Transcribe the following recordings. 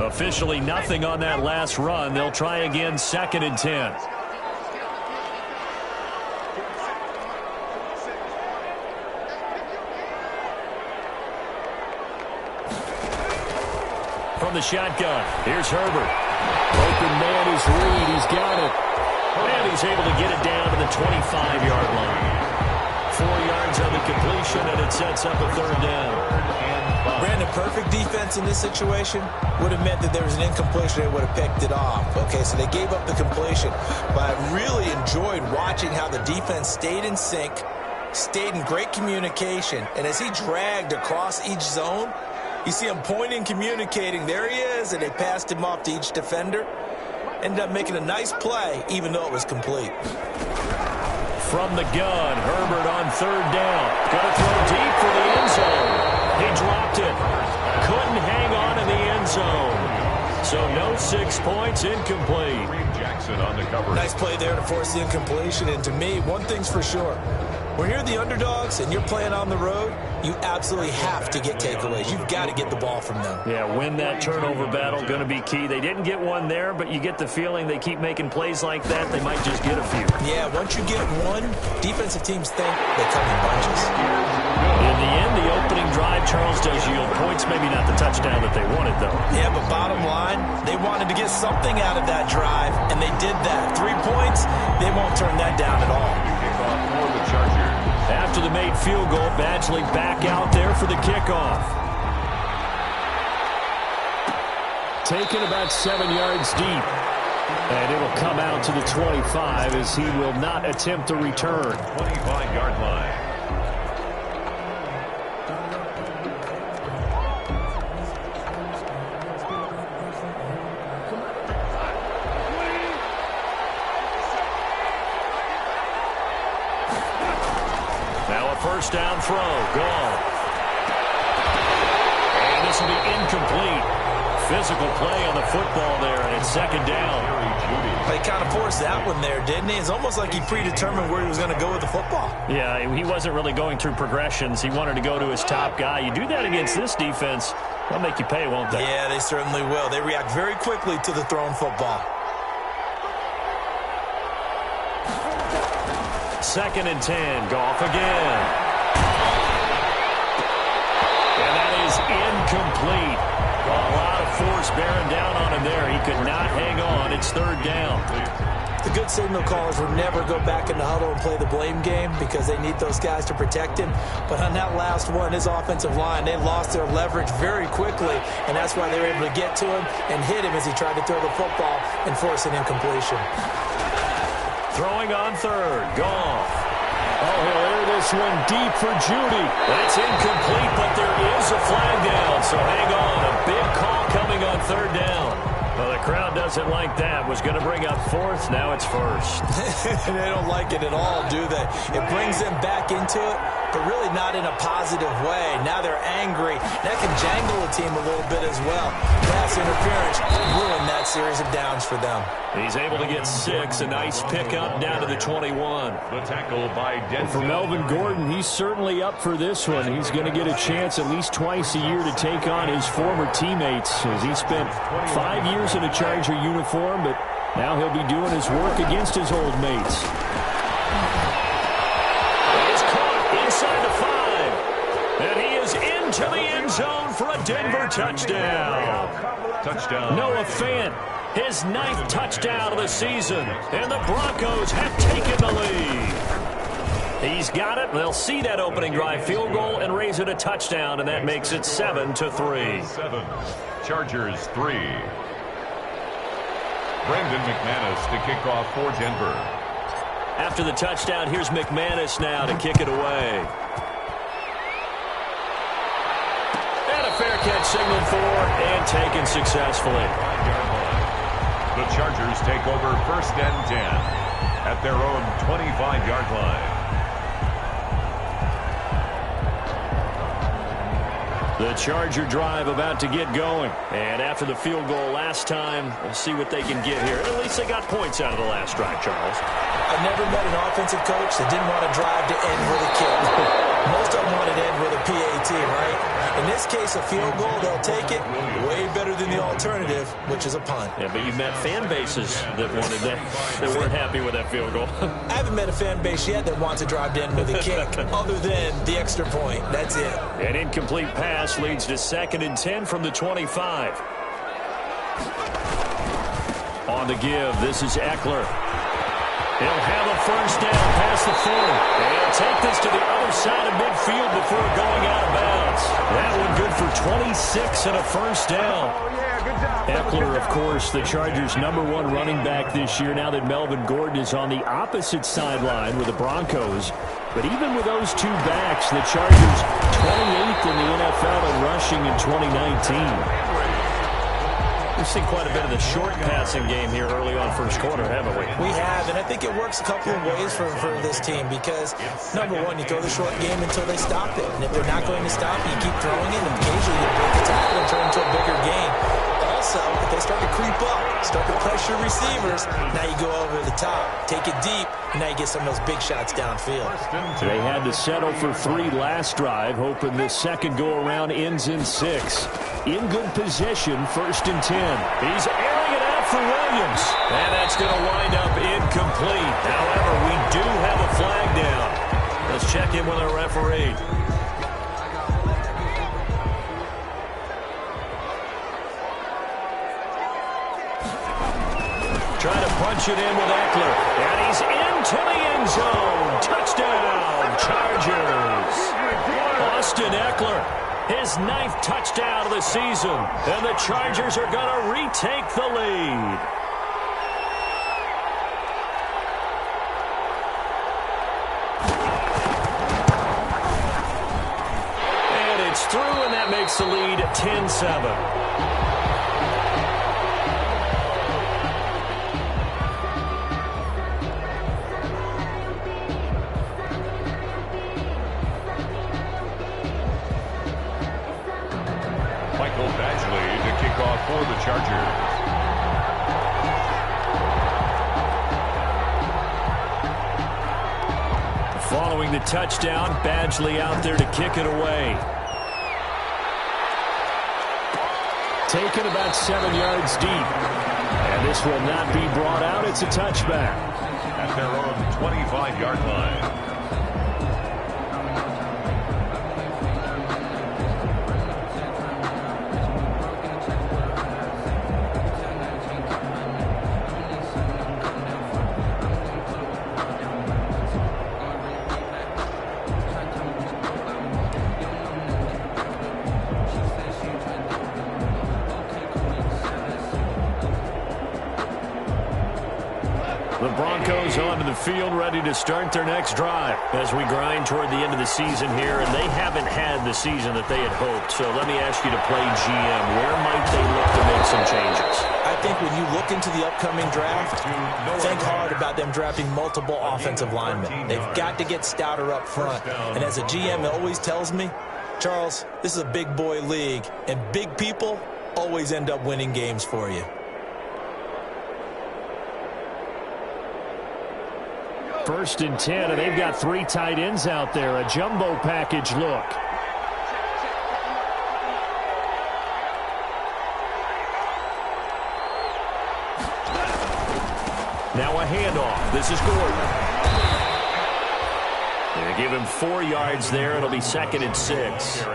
Officially nothing on that last run. They'll try again, 2nd and 10. From the shotgun, here's Herbert. Open man is Reed. He's got it. And he's able to get it down to the 25-yard line. 4 yards on the completion, and it sets up a 3rd down. Brandon, perfect defense in this situation would have meant that there was an incompletion. They would have picked it off. Okay, so they gave up the completion. But I really enjoyed watching how the defense stayed in sync, stayed in great communication. And as he dragged across each zone, you see him pointing, communicating. There he is, and they passed him off to each defender. Ended up making a nice play, even though it was complete. From the gun, Herbert on 3rd down. Got to throw deep for the end zone. He dropped it. Couldn't hang on in the end zone. So no 6 points, incomplete. Jackson on the cover. Nice play there to force the incompletion. And to me, one thing's for sure. When you're the underdogs and you're playing on the road, you absolutely have to get takeaways. You've got to get the ball from them. Yeah, win that turnover battle, going to be key. They didn't get one there, but you get the feeling they keep making plays like that, they might just get a few. Yeah, once you get one, defensive teams think they come in bunches. In the end, the opening drive, Charles, does yield points. Maybe not the touchdown that they wanted, though. Yeah, but bottom line, they wanted to get something out of that drive, and they did that. 3 points, they won't turn that down at all. For the Chargers. After the made field goal, Badgley back out there for the kickoff. Taken about 7 yards deep. And it'll come out to the 25 as he will not attempt to return. 25-yard line. First down throw, gone. And this will be incomplete. Physical play on the football there, and it's 2nd down. They kind of forced that one there, didn't he? It's almost like he predetermined where he was going to go with the football. Yeah, he wasn't really going through progressions. He wanted to go to his top guy. You do that against this defense, they'll make you pay, won't they? Yeah, they certainly will. They react very quickly to the thrown football. 2nd and 10, Goff again. And that is incomplete. A lot of force bearing down on him there. He could not hang on. It's 3rd down. The good signal callers would never go back in the huddle and play the blame game because they need those guys to protect him. But on that last one, his offensive line, they lost their leverage very quickly, and that's why they were able to get to him and hit him as he tried to throw the football and force an incompletion. Throwing on 3rd, Goff. Oh, he'll air this one deep for Judy. That's incomplete, but there is a flag down, so hang on. A big call coming on 3rd down. Well, the crowd doesn't like that. Was going to bring up 4th, now it's 1st. They don't like it at all, do they? It brings them back into it, but really not in a positive way. Now they're angry. That can jangle a team a little bit as well. Pass interference ruined that series of downs for them. He's able to get 6. A nice pickup down to the 21. The tackle by Denzel. For Melvin Gordon, he's certainly up for this one. He's going to get a chance at least twice a year to take on his former teammates as he spent 5 years in a Charger uniform, but now he'll be doing his work against his old mates. He's caught inside the 5, and he is into the end zone for a Denver touchdown. Touchdown. Noah Fant, his 9th touchdown of the season, and the Broncos have taken the lead. He's got it. They'll see that opening drive field goal and raise it a touchdown, and that makes it 7-3. 7. Chargers 3. Brandon McManus to kick off for Denver. After the touchdown, here's McManus now to kick it away. And a fair catch signaled for and taken successfully. The Chargers take over 1st and 10 at their own 25-yard line. The Charger drive about to get going. And after the field goal last time, we'll see what they can get here. At least they got points out of the last drive, Charles. I've never met an offensive coach that didn't want to drive to end with a kick. Most of them want to end with a PAT, right? In this case, a field goal, they'll take it. Way better than the alternative. which is a punt. Yeah, but you met fan bases that wanted that weren't happy with that field goal. I haven't met a fan base yet that wants to drive in with a kick other than the extra point. That's it. An incomplete pass leads to 2nd and 10 from the 25. On the give, this is Eckler. He'll have a first down past the 40. They'll take this to the other side of midfield before going out of bounds. That one good for 26 and a first down. Eckler, of course, the Chargers' #1 running back this year now that Melvin Gordon is on the opposite sideline with the Broncos. But even with those two backs, the Chargers 28th in the NFL in rushing in 2019. We've seen quite a bit of the short passing game here early on first quarter, haven't we? We have, and I think it works a couple of ways for this team because, number one, you throw the short game until they stop it. And if they're not going to stop it, you keep throwing it, and occasionally you break the tackle and turn into a bigger gain. Also, if they start to creep up, start to pressure receivers, now you go over the top, take it deep, and now you get some of those big shots downfield. They had to settle for 3 last drive, hoping this second go-around ends in 6. In good position, 1st and 10. He's airing it out for Williams. And that's going to wind up incomplete. However, we do have a flag down. Let's check in with our referee. Trying to punch it in with Eckler. And he's into the end zone. Touchdown, Chargers. Austin Eckler. His 9th touchdown of the season. And the Chargers are going to retake the lead. And it's through, and that makes the lead 10-7. For the Chargers. Following the touchdown, Badgley out there to kick it away. Taken about 7 yards deep. And this will not be brought out. It's a touchback. At their own 25-yard line. The Broncos onto the field, ready to start their next drive as we grind toward the end of the season here, and they haven't had the season that they had hoped. So let me ask you to play GM. Where might they look to make some changes? I think when you look into the upcoming draft, think hard about them drafting multiple offensive linemen. They've got to get stouter up front. And as a GM always tells me, Charles, this is a big boy league, and big people always end up winning games for you. 1st and 10, and they've got 3 tight ends out there. A jumbo package look. Now a handoff. This is Gordon. They give him 4 yards there. It'll be 2nd and 6.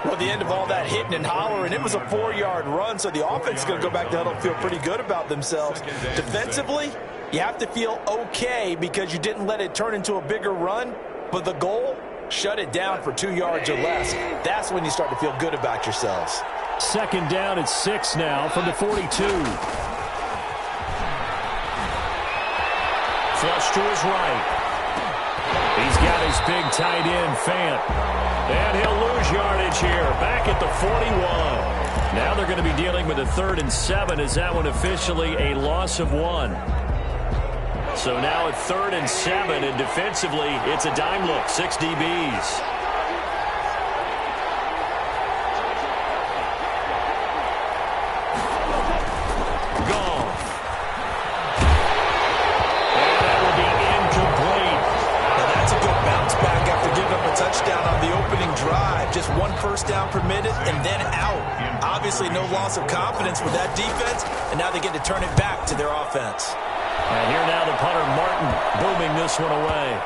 Well, at the end of all that hitting and hollering, it was a 4-yard run, so the offense is going to go back to huddle and feel pretty good about themselves. Defensively, you have to feel okay because you didn't let it turn into a bigger run, but the goal, shut it down for 2 yards or less. That's when you start to feel good about yourselves. 2nd down at 6 now from the 42. Flush to his right. He's got his big tight end, Fant. And he'll lose yardage here, back at the 41. Now they're going to be dealing with a 3rd and 7. Is that one officially a loss of 1? So now at 3rd and 7, and defensively, it's a dime look, 6 DBs. Goff. And that will be incomplete. Now that's a good bounce back after giving up a touchdown on the opening drive. Just 1 first down permitted and then out Obviously, no loss of confidence with that defense, and now they get to turn it back to their offense. And here now the punter, Martin, booming this one away.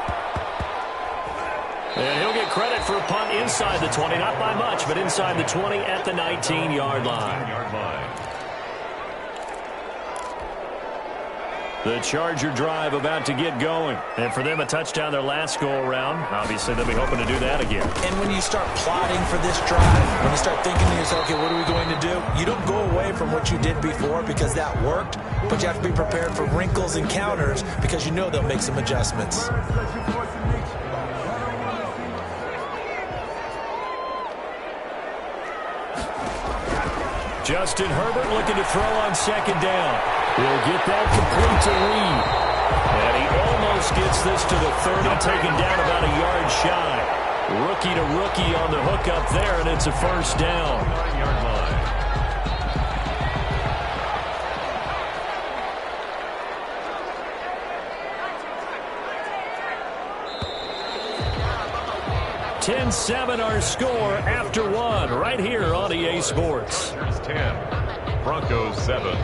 And he'll get credit for a punt inside the 20, not by much, but inside the 20 at the 19-yard line. The Charger drive about to get going. And for them, a touchdown their last go-around. Obviously, they'll be hoping to do that again. And when you start plotting for this drive, when you start thinking to yourself, okay, what are we going to do? You don't go away from what you did before because that worked, but you have to be prepared for wrinkles and counters because you know they'll make some adjustments. Justin Herbert looking to throw on second down. He'll get that complete to Reed. And he almost gets this to the 30, taken down about a yard shy. Rookie to rookie on the hookup there, and it's a first down. 9-yard line. (10-7) our score after one, right here on EA Sports. 10, Broncos 7.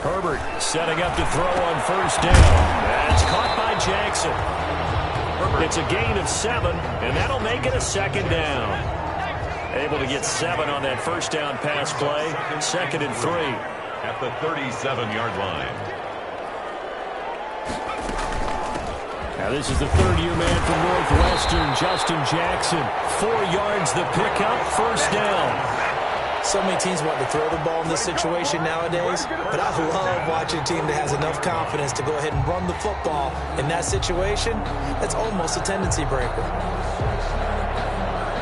Herbert setting up to throw on first down. That's caught by Jackson. It's a gain of 7, and that'll make it a second down. Able to get 7 on that first down pass play. 2nd and 3. At the 37-yard line. Now this is the third-year man from Northwestern, Justin Jackson. 4 yards the pickup, first down. So many teams want to throw the ball in this situation nowadays, but I love watching a team that has enough confidence to go ahead and run the football. In that situation, that's almost a tendency breaker.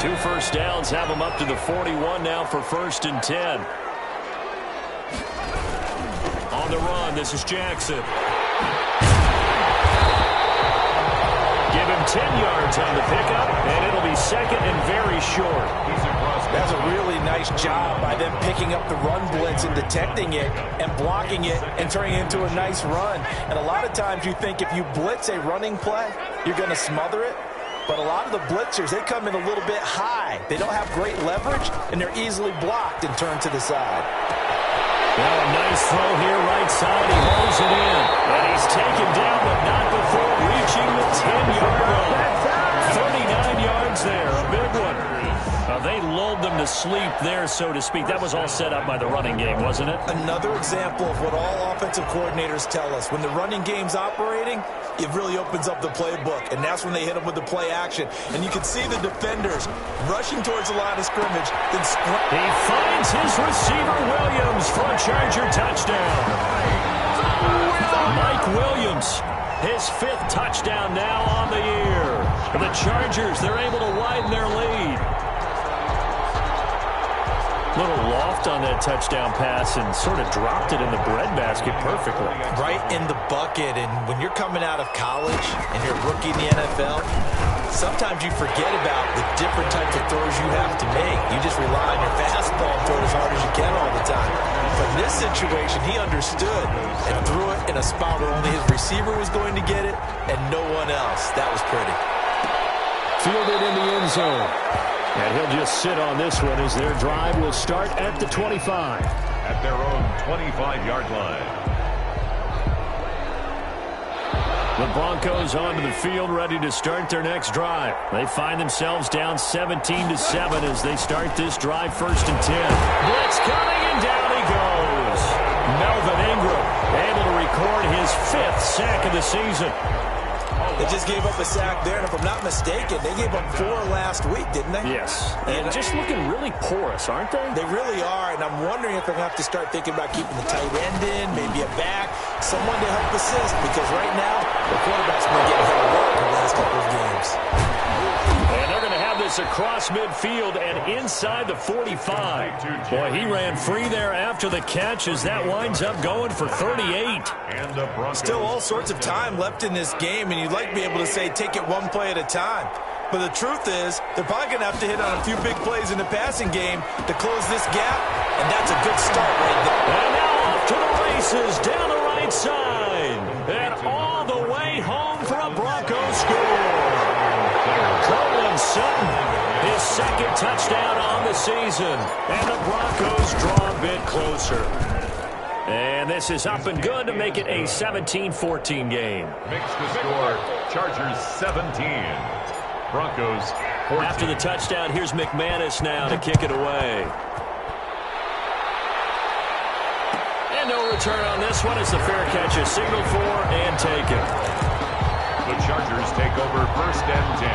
2 first downs have them up to the 41 now for 1st and 10. On the run, this is Jackson. Give him 10 yards on the pickup, and it'll be 2nd and very short. That's a really nice job by them picking up the run blitz and detecting it and blocking it and turning it into a nice run. And a lot of times you think if you blitz a running play, you're going to smother it. But a lot of the blitzers, they come in a little bit high. They don't have great leverage, and they're easily blocked and turned to the side. Well, a nice throw here, right side. He holds it in. And he's taken down, but not before reaching the 10-yard line. 39 yards there, a big one. They lulled them to sleep there, so to speak. That was all set up by the running game, wasn't it? Another example of what all offensive coordinators tell us. When the running game's operating, it really opens up the playbook, and that's when they hit them with the play action. And you can see the defenders rushing towards the line of scrimmage. Then he finds his receiver, Williams, for a Charger touchdown. Mike Williams, his 5th touchdown now on the year. For the Chargers, they're able to widen their lead. Little loft on that touchdown pass and sort of dropped it in the breadbasket perfectly. Right in the bucket. And when you're coming out of college and you're a rookie in the NFL, sometimes you forget about the different types of throws you have to make. You just rely on your fastball and throw it as hard as you can all the time. But in this situation, he understood and threw it in a spot where only his receiver was going to get it and no one else. That was pretty. Fielded in the end zone. And he'll just sit on this one as their drive will start at the 25. At their own 25-yard line. The Broncos onto the field, ready to start their next drive. They find themselves down 17-7 as they start this drive, 1st and 10. Blitz coming, and down he goes. Melvin Ingram able to record his 5th sack of the season. They just gave up a sack there, and if I'm not mistaken, they gave up 4 last week, didn't they? Yes. And just looking really porous, aren't they? They really are, and I'm wondering if they're going to have to start thinking about keeping the tight end in, maybe a back, someone to help assist, because right now, the quarterback's been getting hit a lot in the last couple of games. And they're going to have this across midfield and inside the 45. Boy, he ran free there after the catch as that winds up going for 38. And the Broncos. Still all sorts of time left in this game, and you'd like to be able to say take it one play at a time. But the truth is, they're probably going to have to hit on a few big plays in the passing game to close this gap, and that's a good start right there. And now to the races down the right side. And all the way home for a Broncos score. Courtland Sutton, his second touchdown on the season. And the Broncos draw a bit closer. And this is up and good to make it a 17-14 game. Makes the score Chargers 17. Broncos 14. After the touchdown, here's McManus now to kick it away. And no return on this one as the fair catch is signaled for and taken. The Chargers take over first and 10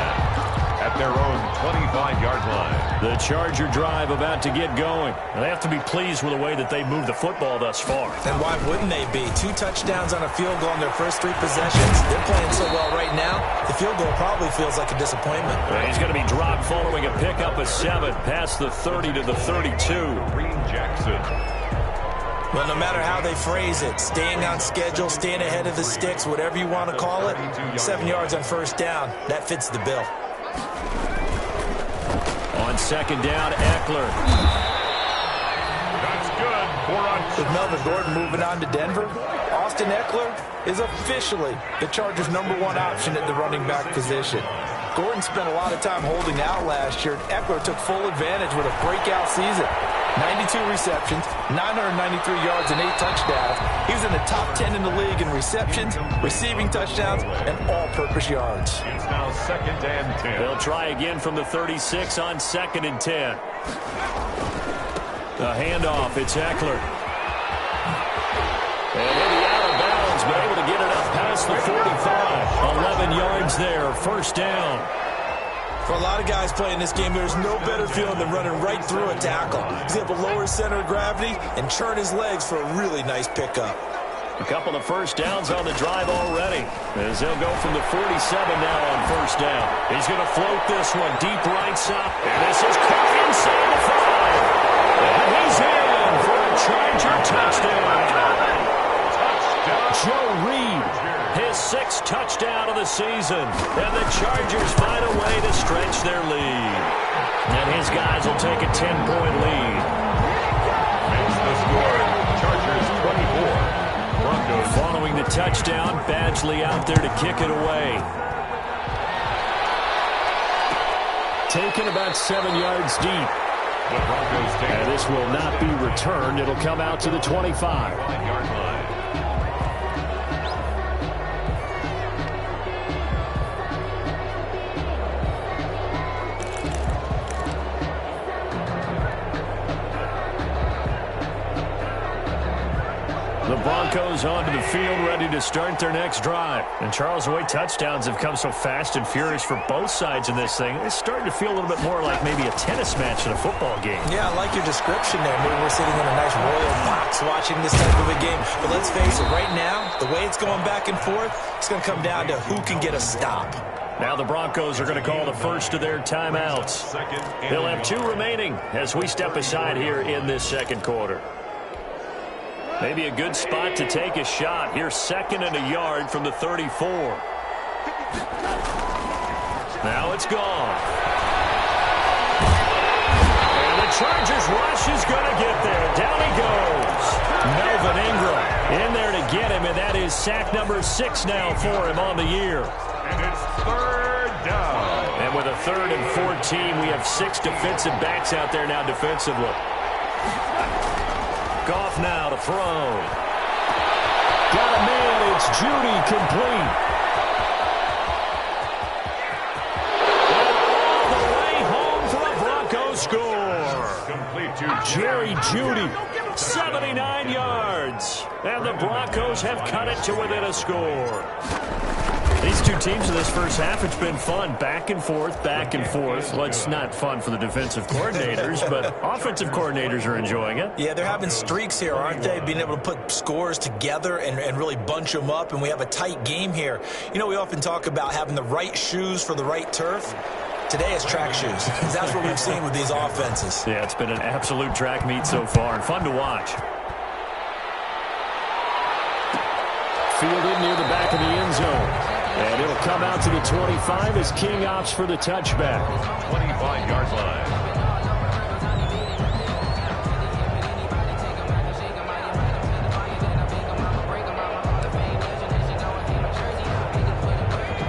at their own 25-yard line. The Charger drive about to get going. They have to be pleased with the way that they moved the football thus far. And why wouldn't they be? 2 touchdowns on a field goal in their first 3 possessions. They're playing so well right now, the field goal probably feels like a disappointment. He's going to be dropped following a pickup of 7 past the 30 to the 32. Green Jackson. Well, no matter how they phrase it, staying on schedule, staying ahead of the sticks, whatever you want to call it, 7 yards on first down, that fits the bill. On second down, Eckler. That's good. 4 on. With Melvin Gordon moving on to Denver, Austin Eckler is officially the Chargers' #1 option at the running back position. Gordon spent a lot of time holding out last year. Eckler took full advantage with a breakout season. 92 receptions, 993 yards, and 8 touchdowns. He was in the top 10 in the league in receptions, receiving touchdowns, and all-purpose yards. It's now second and 10. They'll try again from the 36 on second and 10. The handoff, it's Eckler. And maybe out of bounds, but able to get it up past the 45. 11 yards there, first down. For a lot of guys playing this game, there's no better feeling than running right through a tackle. He's able to lower his center of gravity and churn his legs for a really nice pickup. A couple of first downs on the drive already, as they'll go from the 47 now on first down. He's going to float this one deep right side, and this is caught inside the 5. And he's in for a Charger touchdown. Joe Reed, his 6th touchdown of the season. And the Chargers find a way to stretch their lead. And his guys will take a 10-point lead. Makes the score Chargers 24. Broncos. Following the touchdown, Badgley out there to kick it away. Taken about 7 yards deep. The Broncos take And this will not be returned. It'll come out to the 25. 5-yard line. The Broncos onto the field, ready to start their next drive. And Charles, the way touchdowns have come so fast and furious for both sides in this thing, it's starting to feel a little bit more like maybe a tennis match in a football game. Yeah, I like your description there. Maybe we're sitting in a nice royal box watching this type of a game. But let's face it, right now, the way it's going back and forth, it's going to come down to who can get a stop. Now the Broncos are going to call the first of their timeouts. They'll have 2 remaining as we step aside here in this second quarter. Maybe a good spot to take a shot. Here's 2nd and a yard from the 34. Now it's gone. And the Chargers rush is going to get there. Down he goes. Melvin Ingram in there to get him, and that is sack number 6 now for him on the year. And it's 3rd down. And with a 3rd and 14, we have 6 defensive backs out there now defensively. Goff now to throw. Got a man. It's Judy complete. And all the way home for a Broncos score. Complete to Jerry Judy, 79 yards. And the Broncos have cut it to within a score. These two teams in this first half, it's been fun. Back and forth, back and forth. Well, it's not fun for the defensive coordinators, but offensive coordinators are enjoying it. Yeah, they're having streaks here, aren't they? Being able to put scores together and really bunch them up, and we have a tight game here. You know, we often talk about having the right shoes for the right turf. Today it's track shoes. That's what we've seen with these offenses. Yeah, it's been an absolute track meet so far, and fun to watch. Fielded near the back of the end zone. And it'll come out to the 25 as King opts for the touchback. 25-yard line.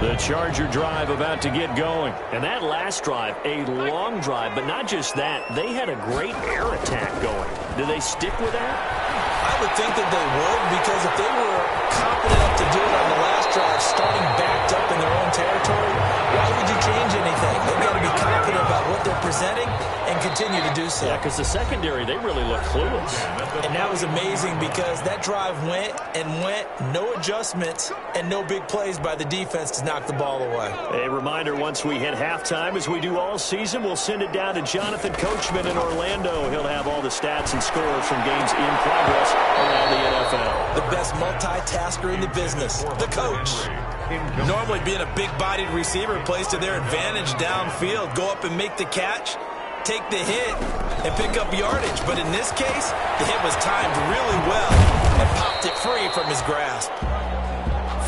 The Charger drive about to get going. And that last drive, a long drive, but not just that. They had a great air attack going. Do they stick with that? I would think that they would, because if they were confident enough to do it on the last drive, starting backed up in their own territory, why would you change anything? They've got to be confident about what they're presenting and continue to do so. Yeah, because the secondary, they really look clueless. And that was amazing because that drive went and went, no adjustments and no big plays by the defense to knock the ball away. A reminder, once we hit halftime, as we do all season, we'll send it down to Jonathan Coachman in Orlando. He'll have all the stats and scores from games in progress around the NFL. The best multitasker in the business, the coach. Normally being a big-bodied receiver plays to their advantage downfield. Go up and make the catch, take the hit, and pick up yardage. But in this case, the hit was timed really well and popped it free from his grasp.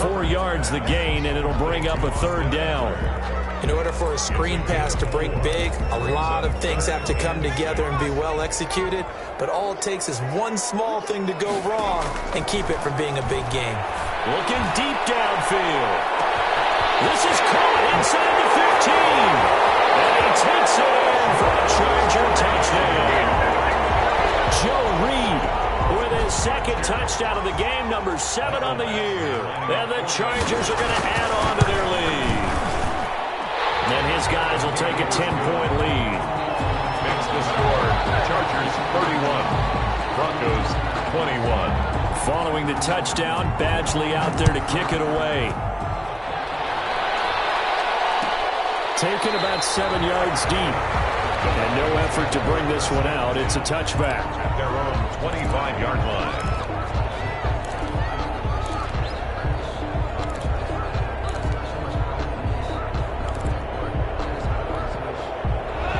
4 yards the gain, and it'll bring up a third down. In order for a screen pass to break big, a lot of things have to come together and be well executed. But all it takes is one small thing to go wrong and keep it from being a big game. Looking deep downfield. This is caught inside the 15. And he takes it in for a Charger touchdown. Joe Reed with his second touchdown of the game, number 7 on the year. And the Chargers are going to add on to their lead. And his guys will take a 10-point lead. Makes the score. Chargers 31. Broncos 21. Following the touchdown, Badgley out there to kick it away. Taken about 7 yards deep. And no effort to bring this one out. It's a touchback. At their own 25-yard line.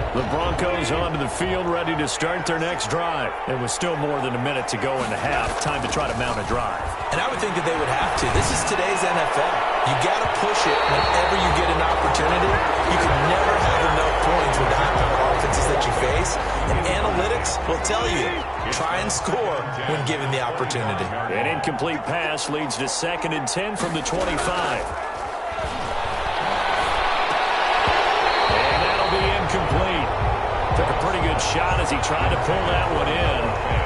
The Broncos onto the field, ready to start their next drive. There was still more than a minute to go in the half. Time to try to mount a drive. And I would think that they would have to. This is today's NFL. You got to push it whenever you get an opportunity. You can never have enough points with the high-powered offenses that you face. And analytics will tell you, try and score when given the opportunity. An incomplete pass leads to 2nd and 10 from the 25. Incomplete. Took a pretty good shot as he tried to pull that one in.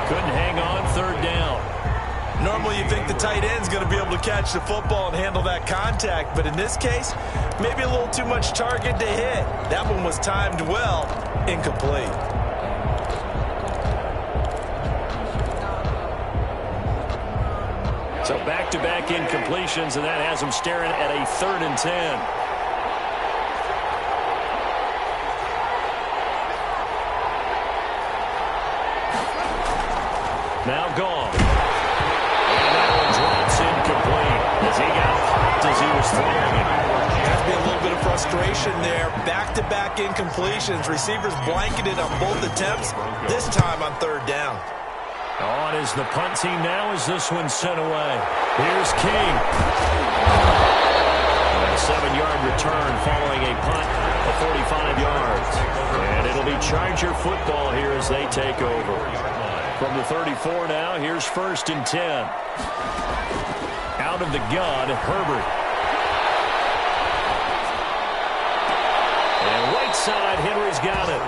Couldn't hang on, 3rd down. Normally you think the tight end's going to be able to catch the football and handle that contact, but in this case, maybe a little too much target to hit. That one was timed well, incomplete. So back-to-back incompletions, and that has him staring at a 3rd and 10. Now gone. And that one drops incomplete as he got popped as he was throwing it. Has to be a little bit of frustration there. Back-to-back incompletions. Receivers blanketed on both attempts, this time on 3rd down. On is the punt team now as this one's sent away. Here's King. And a 7-yard return following a punt of 45 yards. And it'll be Charger football here as they take over. From the 34 now, here's 1st and 10. Out of the gun, Herbert. And right side, Henry's got it.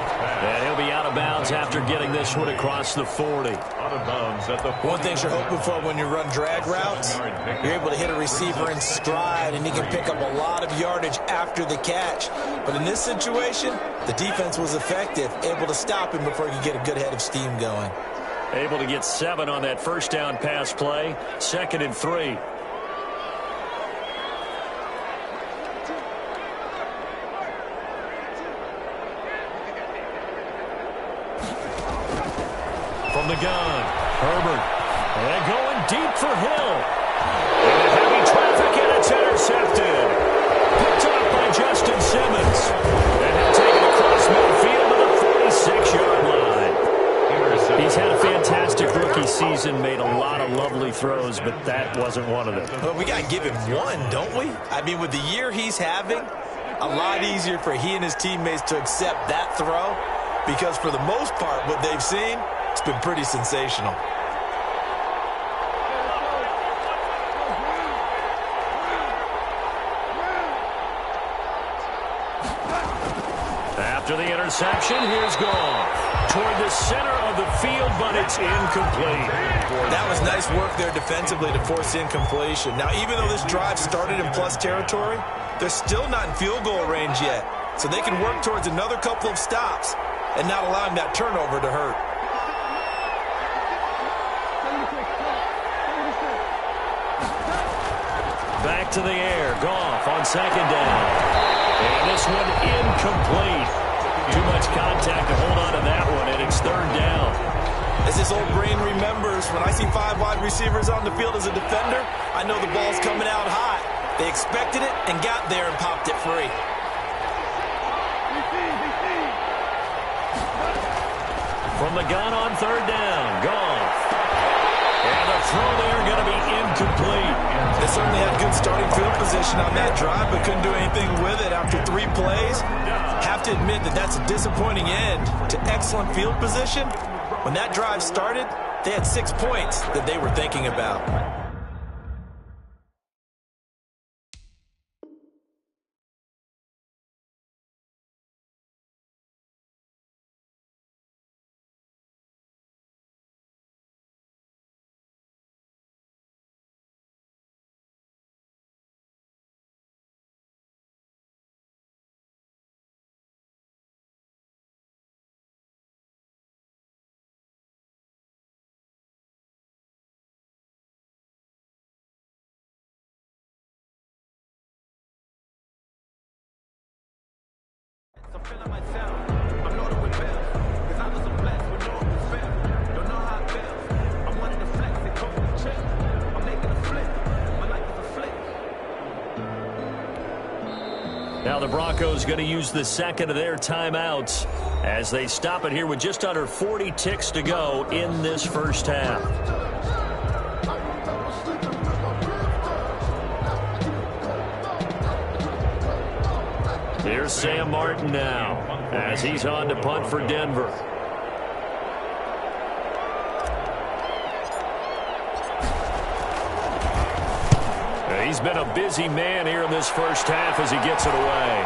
And he'll be out of bounds after getting this one across the 40. Out of bounds at the 40. One thing you're hoping for when you run drag routes, you're able to hit a receiver in stride, and he can pick up a lot of yardage after the catch. But in this situation, the defense was effective, able to stop him before he could get a good head of steam going. Able to get 7 on that 1st down pass play. 2nd and 3. From the gun, Herbert. And going deep for Hill. And heavy traffic, and it's intercepted. Picked up by Justin Simmons. And he'll take it across midfield to the 46-yard line. He's had a fantastic rookie season, made a lot of lovely throws, but that wasn't one of them. Well, we got to give him one, don't we? I mean, with the year he's having, a lot easier for he and his teammates to accept that throw, because for the most part, what they've seen, it's been pretty sensational. After the interception, here's Goff toward the center of the field, but it's incomplete. That was nice work there defensively to force the incompletion. Now, even though this drive started in plus territory, they're still not in field goal range yet. So they can work towards another couple of stops and not allowing that turnover to hurt. Back to the air. Goff on second down. And this one incomplete. Too much contact to hold on to that one, and it's third down. As this old brain remembers, when I see 5 wide receivers on the field as a defender, I know the ball's coming out high. They expected it and got there and popped it free. From the gun on third down, Goff. And the throw there going to be incomplete. They certainly had good starting field position on that drive, but couldn't do anything with it after 3 plays. Have to admit that that's a disappointing end to excellent field position. When that drive started, they had 6 points that they were thinking about. Now the Broncos going to use the second of their timeouts as they stop it here with just under 40 ticks to go in this first half. Here's Sam Martin now as he's on to punt for Denver. He's been a busy man here in this first half as he gets it away.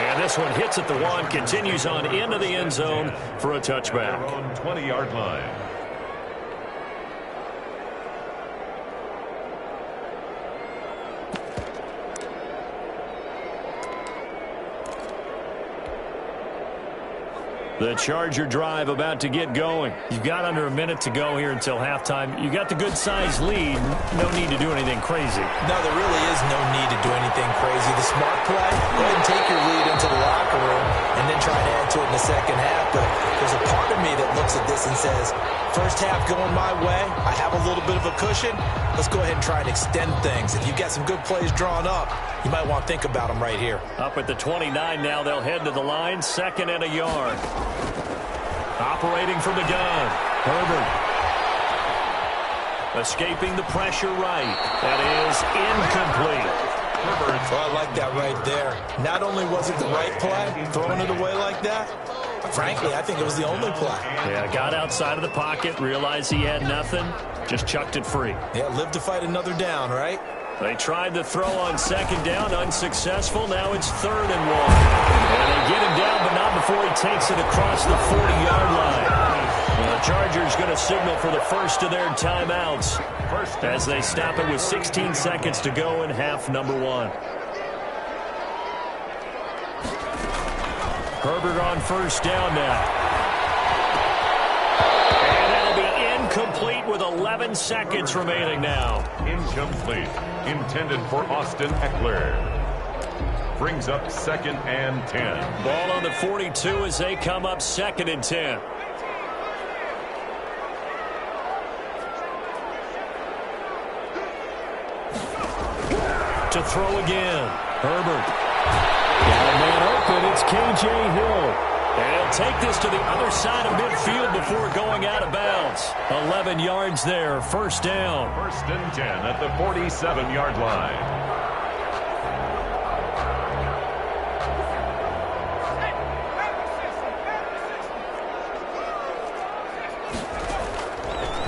And this one hits at the 1, continues on into the end zone for a touchback. On 20-yard line. The Charger drive about to get going. You've got under a minute to go here until halftime. You got the good-sized lead. No need to do anything crazy. No, there really is no need to do anything crazy. The smart play, go ahead and take your lead into the locker room and then try to add to it in the second half. But there's a part of me that looks at this and says, first half going my way, I have a little bit of a cushion. Let's go ahead and try and extend things. If you've got some good plays drawn up, you might want to think about them right here. Up at the 29 now, they'll head to the line, 2nd and a yard. Operating from the gun, Herbert. Escaping the pressure right. That is incomplete. Herbert, well, I like that right there. Not only was it the right play, throwing it away like that, frankly, I think it was the only play. Yeah, got outside of the pocket, realized he had nothing, just chucked it free. Yeah, live to fight another down, right? They tried the throw on 2nd down, unsuccessful. Now it's 3rd and 1. And they get him down, but not before he takes it across the 40-yard line. And the Chargers going to signal for the first of their timeouts as they stop it with 16 seconds to go in half number 1. Herbert on first down now. Complete with 11 seconds remaining now. Incomplete. Intended for Austin Eckler. Brings up 2nd and 10. Ball on the 42 as they come up 2nd and 10. To throw again. Herbert. Got a man open. It's K.J. Hill. And he'll take this to the other side of midfield before going out of bounds. 11 yards there, first down. 1st and 10 at the 47-yard line.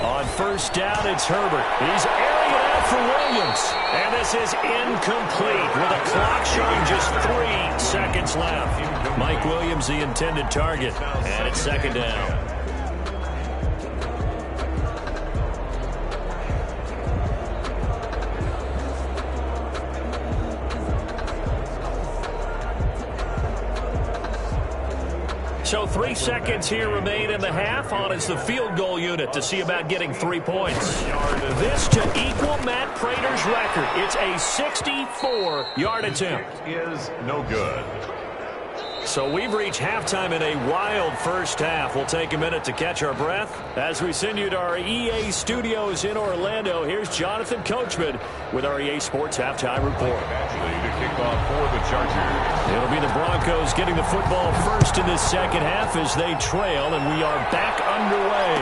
On first down, it's Herbert. He's airing it out for Williams. And this is incomplete with a clock showing just 3 seconds left. Mike Williams, the intended target. And it's second down. So 3 seconds here remain in the half. On is the field goal unit to see about getting 3 points. This to equal Matt Prater's record. It's a 64-yard attempt. Is no good. So we've reached halftime in a wild first half. We'll take a minute to catch our breath as we send you to our EA studios in Orlando. Here's Jonathan Coachman with our EA Sports Halftime Report. To kick off for the Chargers. It'll be the Broncos getting the football first in this second half as they trail, and we are back underway.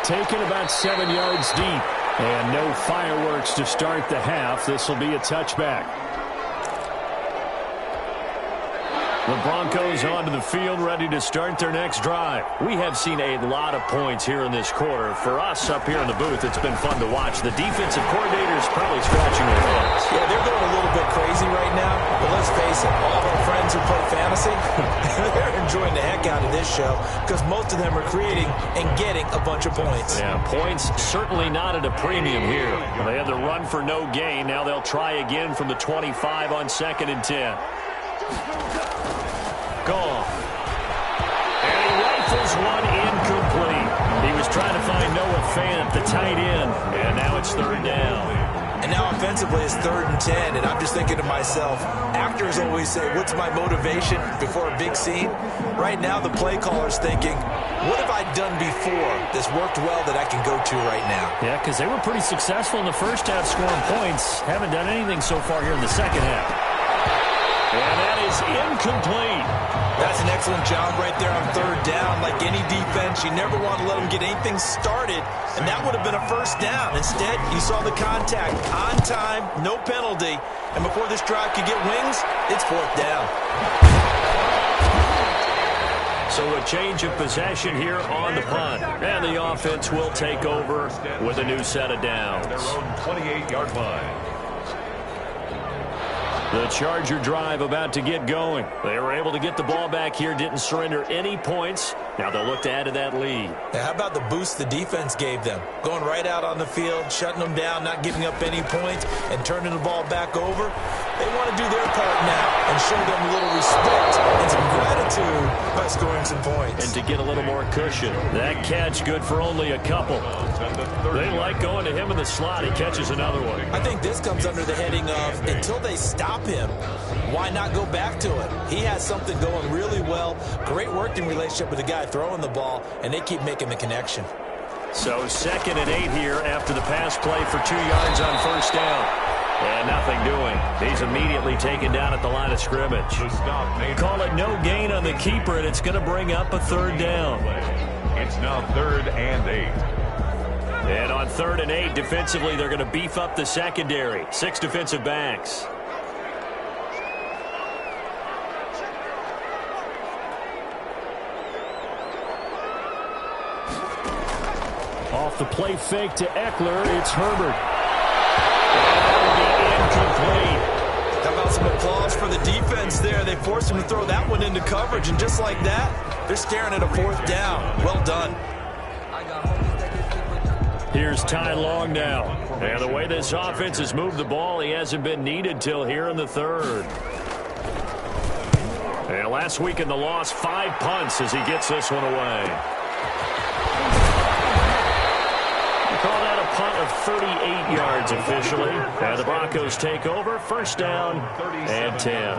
Taken about 7 yards deep, and no fireworks to start the half. This will be a touchback. The Broncos onto the field, ready to start their next drive. We have seen a lot of points here in this quarter. For us up here in the booth, it's been fun to watch. The defensive coordinators probably scratching their heads. Yeah, they're going a little bit crazy right now. But let's face it, all of our friends who play fantasy, they're enjoying the heck out of this show because most of them are creating and getting a bunch of points. Yeah, points certainly not at a premium here. They had the run for no gain. Now they'll try again from the 25 on 2nd and 10. Gone. And he rifles one incomplete. He was trying to find Noah Fant, the tight end, and now it's 3rd down. And now offensively it's 3rd and 10, and I'm just thinking to myself, actors always say, what's my motivation before a big scene? Right now the play caller's thinking, what have I done before that's worked well that I can go to right now? Yeah, because they were pretty successful in the first half scoring points. Haven't done anything so far here in the second half. And that is incomplete. That's an excellent job right there on 3rd down. Like any defense, you never want to let them get anything started, and that would have been a first down. Instead, you saw the contact on time, no penalty, and before this drive could get wings, it's 4th down. So a change of possession here on the punt, and the offense will take over with a new set of downs. Their own 28-yard line. The Charger drive about to get going. They were able to get the ball back here, didn't surrender any points. Now they'll look to add to that lead. Now, how about the boost the defense gave them? Going right out on the field, shutting them down, not giving up any points, and turning the ball back over. They want to do their part now and show them a little respect and some gratitude by scoring some points. And to get a little more cushion. That catch good for only a couple. They like going to him in the slot. He catches another one. I think this comes under the heading of until they stop him, why not go back to it? He has something going really well. Great working relationship with the guy throwing the ball, and they keep making the connection. So 2nd and 8 here after the pass play for 2 yards on first down. And nothing doing. He's immediately taken down at the line of scrimmage. Call it no gain on the keeper, and it's going to bring up a 3rd down. It's now 3rd and 8. And on 3rd and 8, defensively, they're going to beef up the secondary. 6 defensive backs. Off the play fake to Eckler, it's Herbert. Incomplete. How about some applause for the defense there? They forced him to throw that one into coverage, and just like that, they're staring at a 4th down. Well done. Here's Ty Long now. And the way this offense has moved the ball, he hasn't been needed till here in the 3rd. And last week in the loss, 5 punts as he gets this one away. Call that a punt of 38 yards officially. And the Broncos take over. 1st down and 10.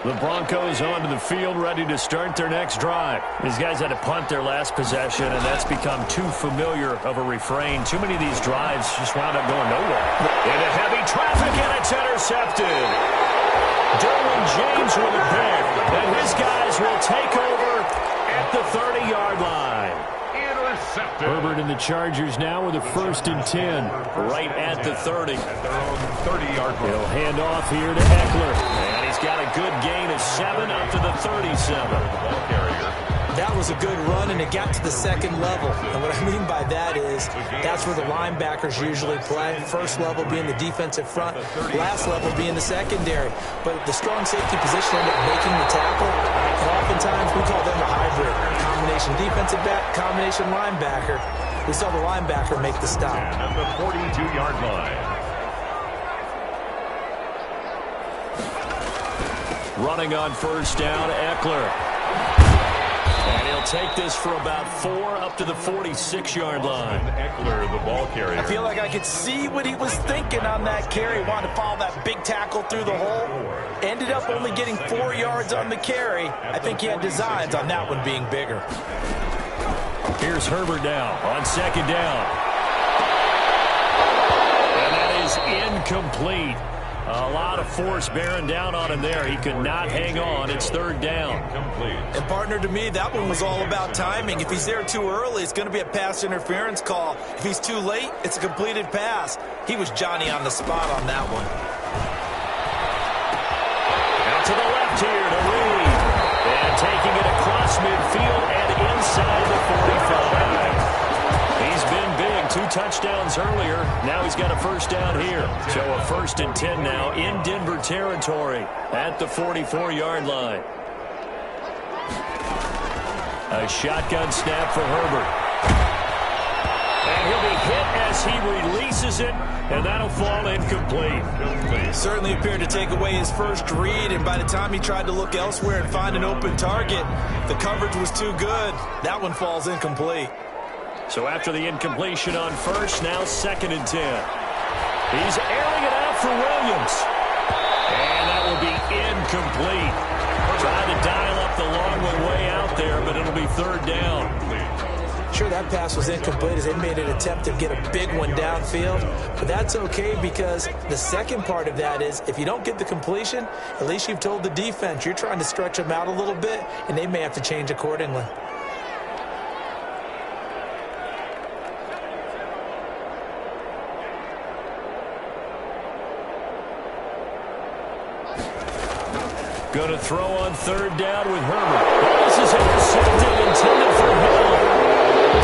The Broncos onto the field, ready to start their next drive. These guys had to punt their last possession, and that's become too familiar of a refrain. Too many of these drives just wound up going nowhere. Into heavy traffic, and it's intercepted. Derwin James with a pick, and his guys will take over at the 30-yard line. Intercepted. Herbert and the Chargers now with a 1st and 10, right at the 30. At their own 30-yard line. He'll hand off here to Eckler, and he's He's got a good gain of 7 up to the 37. The ball carrier. That was a good run, and it got to the second level. And what I mean by that is that's where the linebackers usually play. First level being the defensive front, last level being the secondary. But the strong safety position ended up making the tackle. And oftentimes we call them a hybrid. Combination defensive back, combination linebacker. We saw the linebacker make the stop. And at the 42-yard line. Running on first down, Eckler. And he'll take this for about 4 up to the 46-yard line. Eckler, the ball carrier. I feel like I could see what he was thinking on that carry. Wanted to follow that big tackle through the hole. Ended up only getting 4 yards on the carry. I think he had designs on that one being bigger. Here's Herbert now on second down. And that is incomplete. A lot of force bearing down on him there. He could not hang on. It's third down. Incomplete. And partner, to me, that one was all about timing. If he's there too early, it's going to be a pass interference call. If he's too late, it's a completed pass. He was Johnny on the spot on that one. Out to the left here to Reed. And taking it across midfield and inside the 45. He's been big. 2 touchdowns earlier. Now he's got a first down here. So a 1st and 10 now in Denver territory at the 44-yard line. A shotgun snap for Herbert. And he'll be hit as he releases it, and that'll fall incomplete. Certainly appeared to take away his first read, and by the time he tried to look elsewhere and find an open target, the coverage was too good. That one falls incomplete. So after the incompletion on first, now 2nd and 10. He's airing it out for Williams. And that will be incomplete. Trying to dial up the long one way out there, but it'll be third down. Sure, that pass was incomplete as they made an attempt to get a big one downfield. But that's okay because the second part of that is if you don't get the completion, at least you've told the defense you're trying to stretch them out a little bit, and they may have to change accordingly. Going to throw on third down with Herbert. This is intercepted, intended for Hill.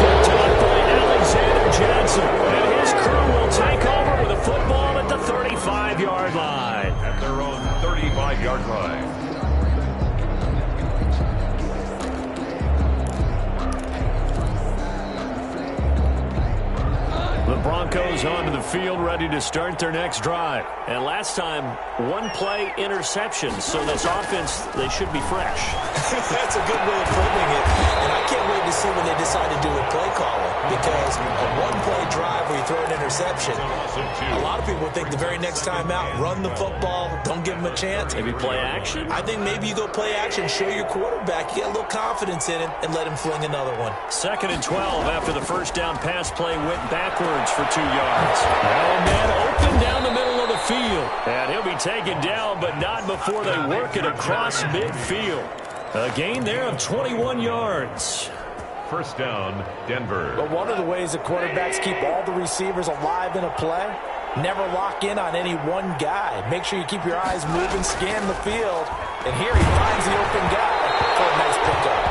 Picked up by Alexander Johnson. And his crew will take over with a football at the 35-yard line. At their own 35-yard line. The Broncos onto the field, ready to start their next drive. And last time, 1-play interception. So this offense, they should be fresh. That's a good way of putting it. And I can't wait to see when they decide to do a play calling. Because a 1-play drive where you throw an interception, a lot of people think the very next time out, run the football, don't give them a chance. Maybe play action? I think maybe you go play action, show your quarterback, you get a little confidence in him, and let him fling another one. 2nd and 12 after the first down pass play went backwards for 2 yards. Now a man open down the middle of the field. And he'll be taken down, but not before they work it across midfield. A gain there of 21 yards. First down, Denver. But one of the ways that quarterbacks keep all the receivers alive in a play, never lock in on any one guy. Make sure you keep your eyes moving, scan the field. And here he finds the open guy for a nice pickup.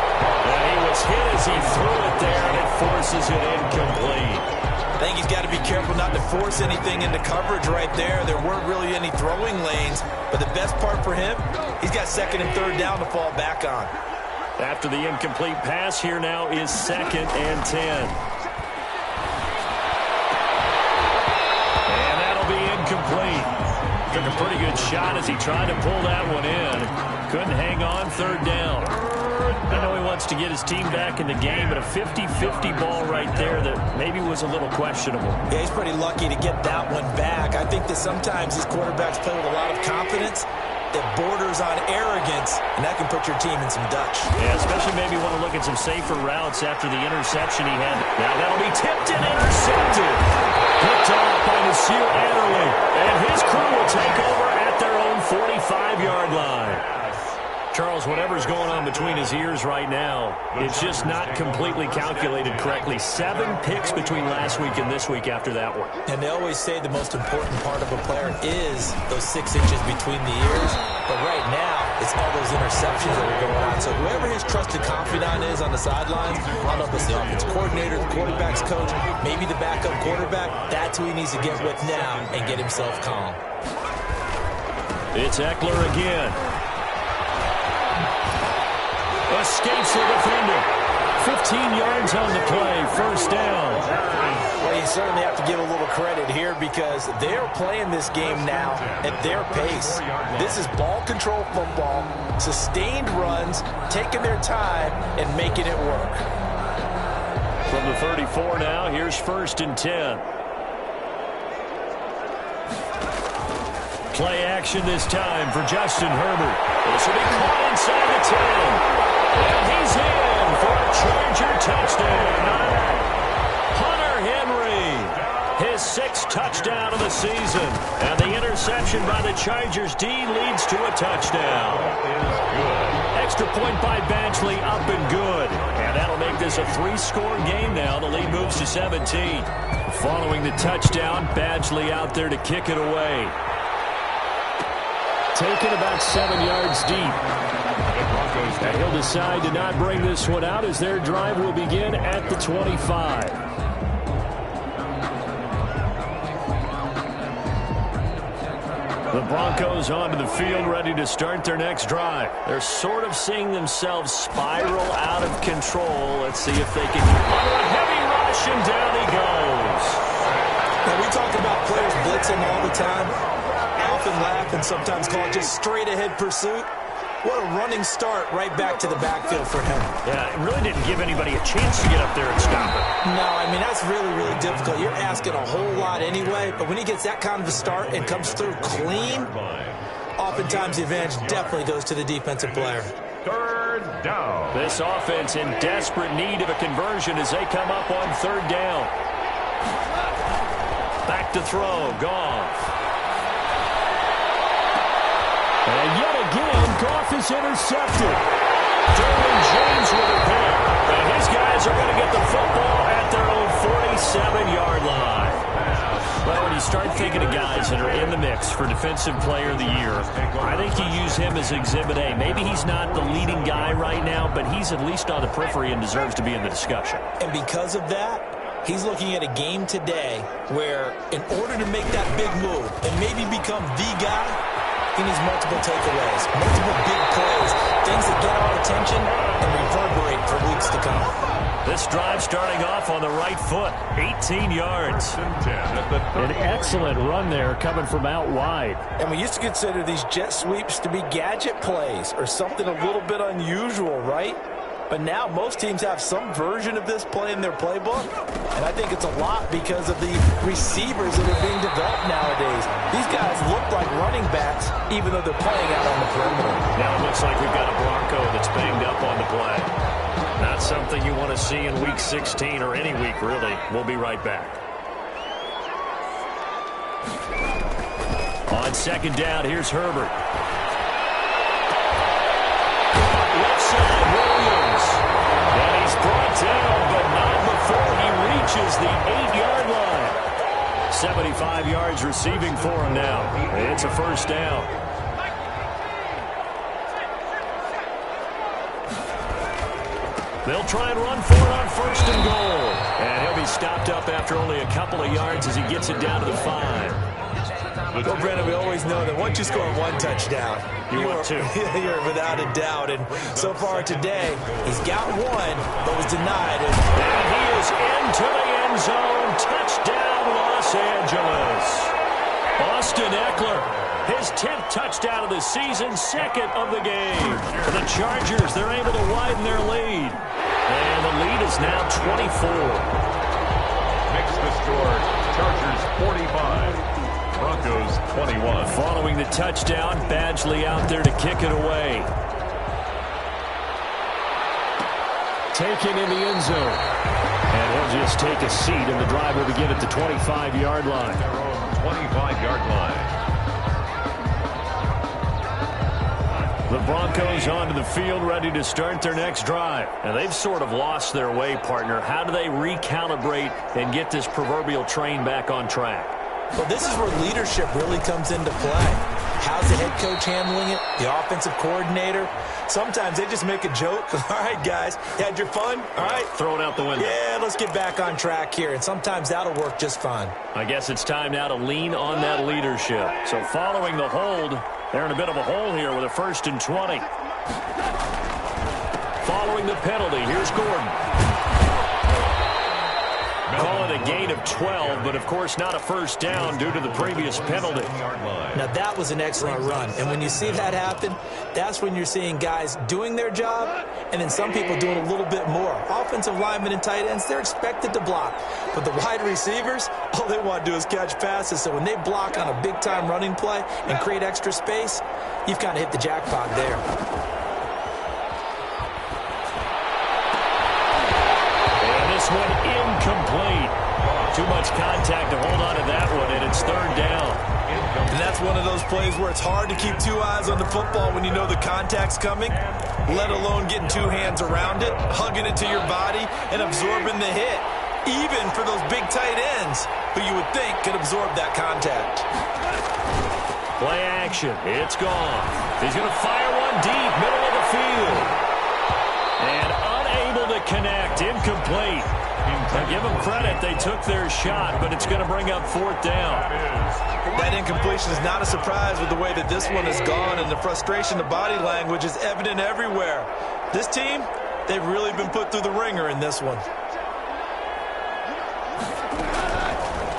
And he was hit as he threw it there, and it forces it incomplete. I think he's got to be careful not to force anything into coverage right there. There weren't really any throwing lanes. But the best part for him, he's got 2nd and 3rd down to fall back on. After the incomplete pass, here now is 2nd and 10. And that'll be incomplete. Took a pretty good shot as he tried to pull that one in. Couldn't hang on, 3rd down. I know he wants to get his team back in the game, but a 50-50 ball right there that maybe was a little questionable. Yeah, he's pretty lucky to get that one back. I think that sometimes these quarterbacks play with a lot of confidence that borders on arrogance, and that can put your team in some Dutch. Yeah, especially maybe want to look at some safer routes after the interception he had. Now that'll be tipped and intercepted. Picked off by Nasir Adderley, and his crew will take over at their own 45-yard line. Charles, whatever's going on between his ears right now, it's just not completely calculated correctly. 7 picks between last week and this week after that one. And they always say the most important part of a player is those 6 inches between the ears. But right now, it's all those interceptions that are going on. So whoever his trusted confidant is on the sidelines, I don't know if it's the offensive coordinator, the quarterback's coach, maybe the backup quarterback, that's who he needs to get with now and get himself calm. It's Eckler again. Escapes the defender. 15 yards on the play. First down. Well, you certainly have to give a little credit here because they're playing this game now at their pace. This is ball control football, sustained runs, taking their time, and making it work. From the 34 now, here's 1st and 10. Play action this time for Justin Herbert. This will be caught inside the 10. And he's in for a Charger touchdown. Hunter Henry, his 6th touchdown of the season. And the interception by the Chargers D leads to a touchdown. Extra point by Badgley, up and good. And that'll make this a 3-score game now. The lead moves to 17. Following the touchdown, Badgley out there to kick it away. Taken about 7 yards deep. And he'll decide to not bring this one out as their drive will begin at the 25. The Broncos onto the field ready to start their next drive. They're sort of seeing themselves spiral out of control. Let's see if they can under a heavy rush, and down he goes. Now, we talk about players blitzing all the time. Often laugh and sometimes call it just straight ahead pursuit. What a running start right back to the backfield for him. Yeah, it really didn't give anybody a chance to get up there and stop it. No, I mean, that's really, really difficult. You're asking a whole lot anyway, but when he gets that kind of a start and comes through clean, oftentimes the advantage definitely goes to the defensive player. 3rd down. This offense in desperate need of a conversion as they come up on 3rd down. Back to throw, Goff. And yet again, Goff is intercepted. Derwin James with a pick. And his guys are going to get the football at their own 47-yard line. Well, when you start thinking of guys that are in the mix for Defensive Player of the Year, I think you use him as Exhibit A. Maybe he's not the leading guy right now, but he's at least on the periphery and deserves to be in the discussion. And because of that, he's looking at a game today where in order to make that big move and maybe become the guy, he needs multiple takeaways, multiple big plays, things that get our attention and reverberate for weeks to come. This drive starting off on the right foot, 18 yards. An excellent run there coming from out wide. And we used to consider these jet sweeps to be gadget plays or something a little bit unusual, right? But now most teams have some version of this play in their playbook. And I think it's a lot because of the receivers that are being developed nowadays. These guys look like running backs even though they're playing out on the perimeter. Now it looks like we've got a Bronco that's banged up on the play. Not something you want to see in Week 16 or any week, really. We'll be right back. On 2nd down, here's Herbert. Left side, Williams. And he's brought down, but not before he reaches the 8-yard line. 75 yards receiving for him now. It's a 1st down. They'll try and run for it on 1st and goal. And he'll be stopped up after only a couple of yards as he gets it down to the 5. Well, Brandon, we always know that once you score 1 touchdown, you want 2. You're without a doubt. And so far today, he's got 1, but was denied. And he is into the end zone. Touchdown, Los Angeles. Austin Eckler, his 10th touchdown of the season, 2nd of the game. For the Chargers, they're able to widen their lead. And the lead is now 24. Makes the score Chargers 45. Broncos 21. Following the touchdown, Badgley out there to kick it away. Taken in the end zone. And he'll just take a seat, and the drive will begin at the 25-yard line. Their own 25-yard line. The Broncos onto the field, ready to start their next drive. And they've sort of lost their way, partner. How do they recalibrate and get this proverbial train back on track? Well, this is where leadership really comes into play. How's the head coach handling it? The offensive coordinator? Sometimes they just make a joke. All right, guys, you had your fun? All right. Throw it out the window. Yeah, let's get back on track here. And sometimes that'll work just fine. I guess it's time now to lean on that leadership. So following the hold, they're in a bit of a hole here with a 1st and 20. Following the penalty, here's Gordon. Call it a gain of 12, but of course not a first down due to the previous penalty. Now that was an excellent run, and when you see that happen, that's when you're seeing guys doing their job, and then some people doing a little bit more. Offensive linemen and tight ends, they're expected to block, but the wide receivers, all they want to do is catch passes, so when they block on a big-time running play and create extra space, you've kind of hit the jackpot there. This one incomplete. Too much contact to hold on to that one, and it's 3rd down. And that's one of those plays where it's hard to keep 2 eyes on the football when you know the contact's coming, let alone getting 2 hands around it, hugging it to your body, and absorbing the hit, even for those big tight ends who you would think could absorb that contact. Play action. It's gone. He's going to fire one deep, middle of the field. And unable to connect, incomplete. Now give them credit, they took their shot, but it's going to bring up 4th down. That incompletion is not a surprise with the way that this one has gone, and the frustration, the body language is evident everywhere. This team, they've really been put through the ringer in this one.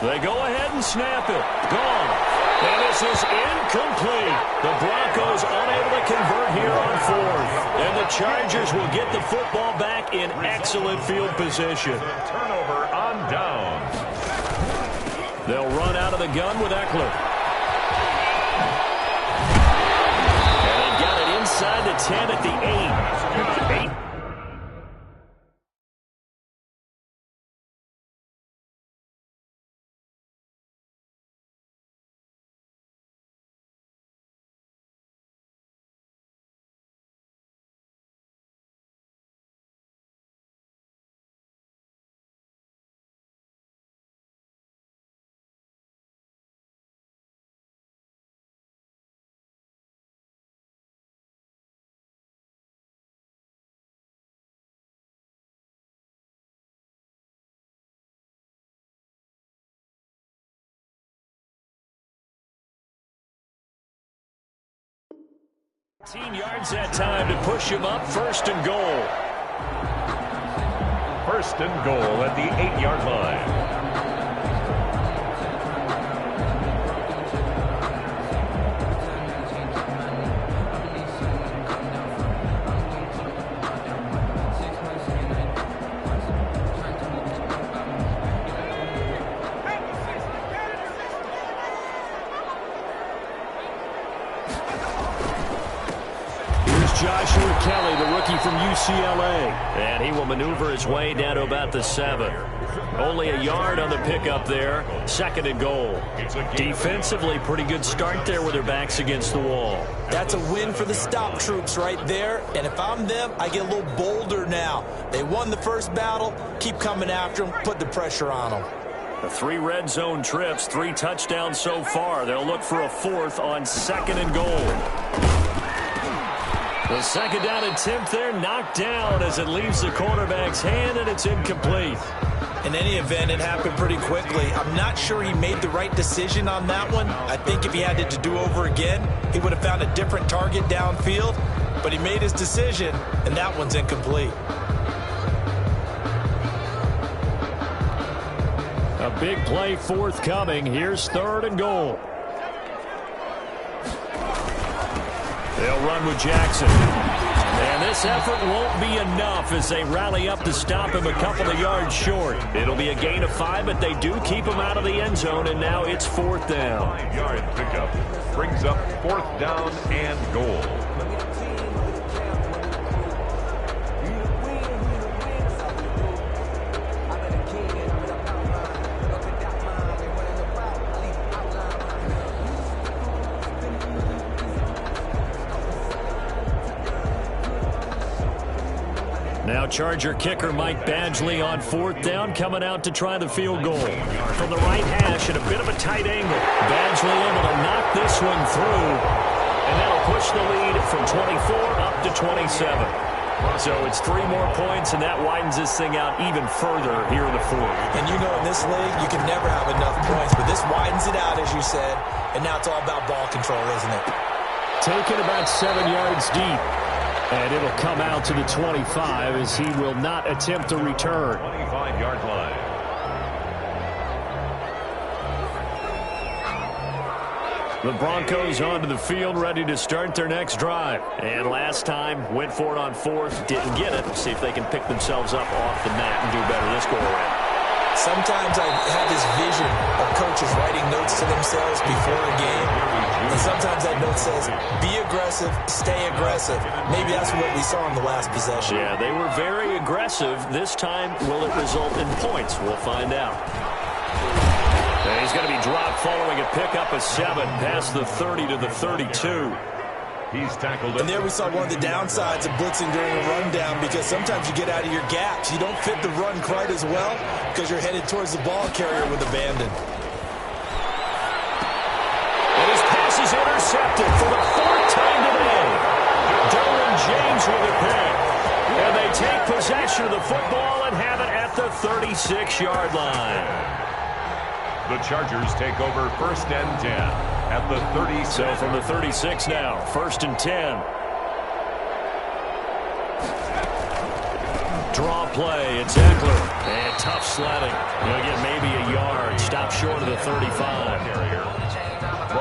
They go ahead and snap it. Gone. And this is incomplete. The Broncos unable to convert here on 4th. And the Chargers will get the football back in excellent field position. Turnover on down. They'll run out of the gun with Eckler. And they've got it inside the 10 at the 8. Yards that time to push him up. 1st and goal. 1st and goal at the 8-yard line. Joshua Kelly, the rookie from UCLA. And he will maneuver his way down to about the 7. Only a yard on the pickup there. 2nd and goal. Defensively, pretty good start there with their backs against the wall. That's a win for the stop troops right there. And if I'm them, I get a little bolder now. They won the first battle. Keep coming after them. Put the pressure on them. 3 red zone trips, 3 touchdowns so far. They'll look for a 4th on 2nd and goal. The 2nd down attempt there knocked down as it leaves the quarterback's hand, and it's incomplete. In any event, it happened pretty quickly. I'm not sure he made the right decision on that one. I think if he had it to do over again, he would have found a different target downfield. But he made his decision, and that one's incomplete. A big play forthcoming. Here's 3rd and goal. They'll run with Jackson. And this effort won't be enough as they rally up to stop him a couple of yards short. It'll be a gain of 5, but they do keep him out of the end zone, and now it's 4th down. 5-yard pickup brings up 4th down and goal. Charger kicker Mike Badgley on 4th down, coming out to try the field goal. From the right hash at a bit of a tight angle. Badgley able to knock this one through, and that'll push the lead from 24 up to 27. So it's 3 more points, and that widens this thing out even further here in the 4th. And you know, in this league, you can never have enough points, but this widens it out, as you said, and now it's all about ball control, isn't it? Taken about 7 yards deep, and it'll come out to the 25 as he will not attempt to return. 25-yard line. The Broncos onto the field, ready to start their next drive. And last time, went for it on 4th, didn't get it. See if they can pick themselves up off the mat and do better this go-around. Sometimes I have this vision of coaches writing notes to themselves before a game. And sometimes that note says, be aggressive, stay aggressive. Maybe that's what we saw in the last possession. Yeah, they were very aggressive. This time, will it result in points? We'll find out. And he's going to be dropped following a pickup of 7 past the 30 to the 32. He's tackled it. And there we saw one of the downsides of blitzing during a rundown, because sometimes you get out of your gaps. You don't fit the run quite as well because you're headed towards the ball carrier with abandon. And his pass is intercepted for the 4th time today. Derwin James with a pick. And they take possession of the football and have it at the 36-yard line. The Chargers take over 1st and 10 at the 36. So from the 36 now, 1st and 10. Draw play, it's Eckler. And tough sledding. He'll get maybe a yard. Stop short of the 35.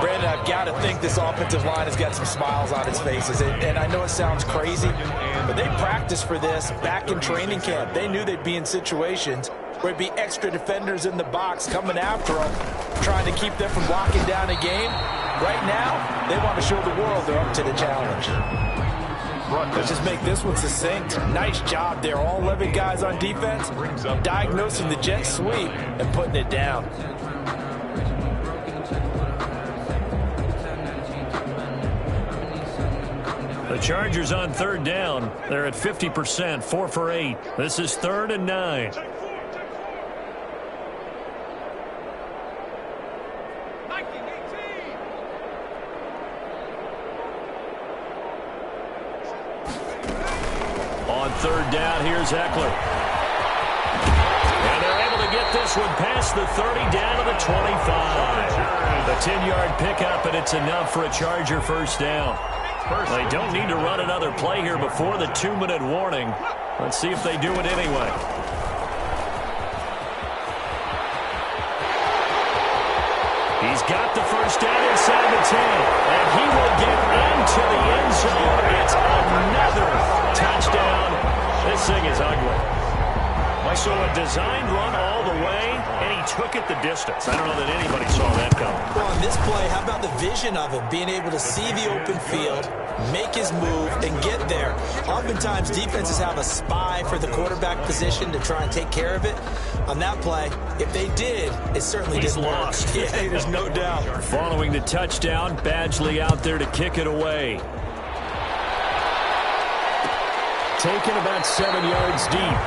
Brandon, I've got to think this offensive line has got some smiles on its faces. And I know it sounds crazy, but they practiced for this back in training camp. They knew they'd be in situations where it'd be extra defenders in the box coming after them, trying to keep them from locking down a game. Right now, they want to show the world they're up to the challenge. Let's just make this one succinct. Nice job there. All 11 guys on defense diagnosing the jet sweep and putting it down. The Chargers on 3rd down. They're at 50%, 4 for 8. This is 3rd and 9. On 3rd down, here's Eckler. And they're able to get this one past the 30 down to the 25. The 10-yard pickup, and it's enough for a Charger 1st down. They don't need to run another play here before the 2-minute warning. Let's see if they do it anyway. He's got the 1st down inside the 10, and he will get into the end zone. It's another touchdown. This thing is ugly. So a designed run all the way, and he took it the distance. I don't know that anybody saw that coming. Well, on this play, how about the vision of him, being able to see the open field, make his move, and get there. Oftentimes, defenses have a spy for the quarterback position to try and take care of it. On that play, if they did, it certainly didn't lost. work. Yeah, there's no doubt. Following the touchdown, Badgley out there to kick it away. Taken about 7 yards deep.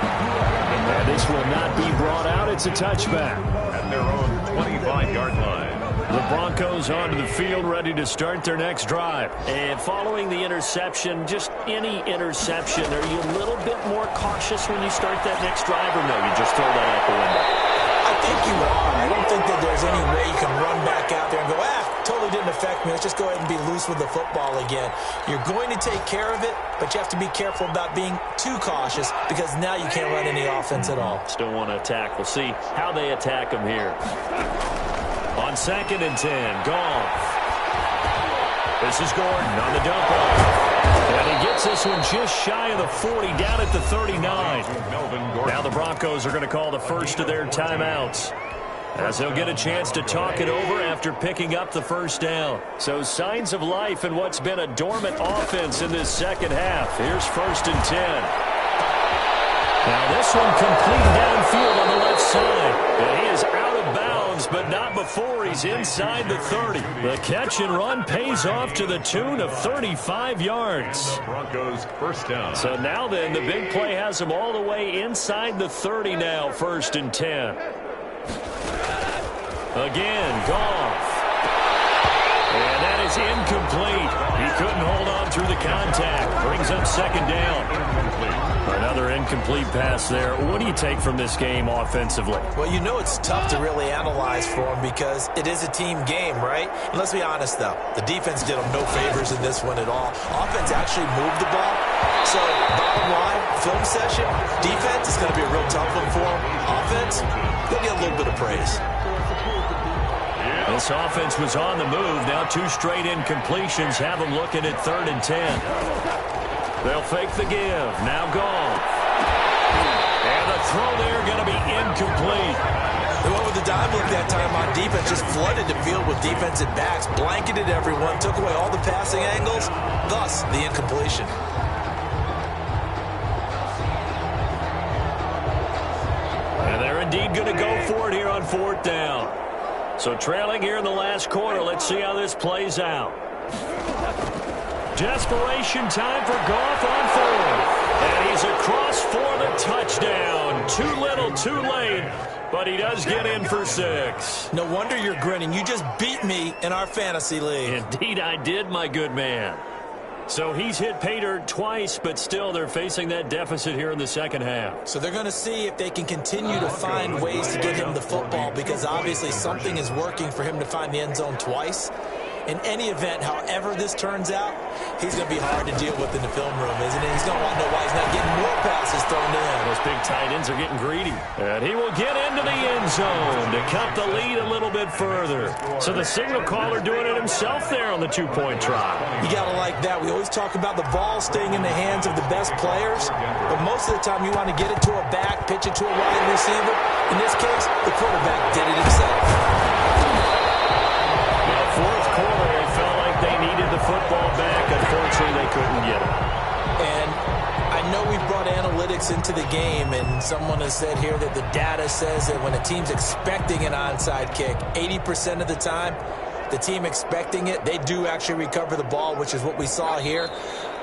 And this will not be brought out. It's a touchback. At their own 25-yard line. The Broncos onto the field, ready to start their next drive. And following the interception, just any interception, are you a little bit more cautious when you start that next drive, or no, you just throw that out the window? I think you are. I don't think that there's any way you can run back out there and go, totally didn't affect me. Let's just go ahead and be loose with the football again. You're going to take care of it, but you have to be careful about being too cautious, because now you can't run any offense at all. Still want to attack. We'll see how they attack him here. On 2nd and 10, Goff. This is Gordon on the dump off. And he gets this one just shy of the 40, down at the 39. Now the Broncos are going to call the first of their timeouts, as they'll get a chance to talk it over after picking up the 1st down. So signs of life in what's been a dormant offense in this second half. Here's 1st and 10. Now this one complete downfield on the left side. And he is out of bounds downs, but not before he's inside the 30. The catch and run pays off to the tune of 35 yards. Broncos first down. So now then, the big play has him all the way inside the 30 now, 1st and 10. Again, Goff. And that is incomplete. He couldn't hold on through the contact. Brings up 2nd down. Another incomplete pass there. What do you take from this game offensively? Well, you know it's tough to really analyze for him because it is a team game, right? And let's be honest, though. The defense did him no favors in this one at all. Offense actually moved the ball. So, bottom line, film session, defense is going to be a real tough one for him. Offense, they'll get a little bit of praise. This offense was on the move. Now 2 straight incompletions have them looking at 3rd and 10. They'll fake the give. Now Goff. And the throw there going to be incomplete. They went with the dive look that time on defense. Just flooded the field with defensive backs. Blanketed everyone. Took away all the passing angles. Thus, the incompletion. And they're indeed going to go for it here on 4th down. So trailing here in the last quarter. Let's see how this plays out. Desperation time for Goff on 4th. And he's across for the touchdown. Too little, too late. But he does get in for 6. No wonder you're grinning. You just beat me in our fantasy league. Indeed I did, my good man. So he's hit pay dirt twice, but still they're facing that deficit here in the 2nd half. So they're going to see if they can continue to find ways to get him the football because obviously something is working for him to find the end zone twice. In any event, however this turns out, he's going to be hard to deal with in the film room, isn't he? He's going to want to know why he's not getting more passes thrown to him. Those big tight ends are getting greedy. And he will get into the end zone to cut the lead a little bit further. So the signal caller doing it himself there on the 2-point try. You got to like that. We always talk about the ball staying in the hands of the best players, but most of the time you want to get it to a back, pitch it to a wide receiver. In this case, the quarterback did it himself. 4th quarter, they felt like they needed the football back. Unfortunately, they couldn't get it. And I know we brought analytics into the game, and someone has said here that the data says that when a team's expecting an onside kick, 80% of the time, the team expecting it, they do actually recover the ball, which is what we saw here.